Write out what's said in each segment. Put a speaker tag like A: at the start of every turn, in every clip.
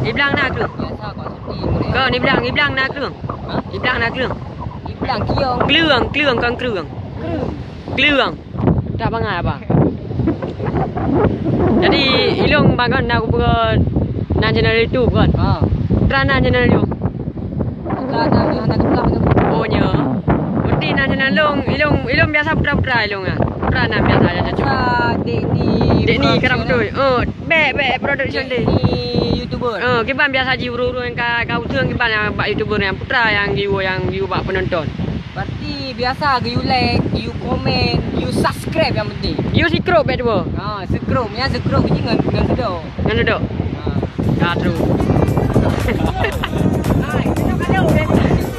A: Iblang nak ke? Kau ni iblang nak ke? Iblang nak ke?
B: Iblang kiong.
A: Keluang kan keluang. Keluang. Tak bangai apa. Jadi ilong bangun nak buka nan channel YouTube kan? Ha. Nan channel yo. Oh nya. Berarti nan channel ilong biasa putra-putra ilong ah. Putra nan biasa aja cuma. Dek ni kerap betul. Be production dek. YouTuber. Kiban biasa ji uru-uru yang kau thương kiban yang bak YouTuber yang putra yang view bak penonton.
B: Berarti biasa you like, you comment, you subscribe yang penting.
A: You subscribe bet bo.
B: Ha, subscribe nya subscribe je dengan sudah.
A: Ngan duduk. Ha. True.
B: Hai, kenal kalau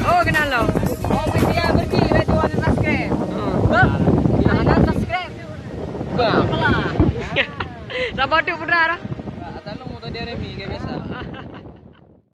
A: Oh, kenal lo.
B: Oh, dia berarti betul ada subscribe. Ada subscribe.
A: Sabar tu putra dah.
B: Asalnya motor dia remi kayak biasa.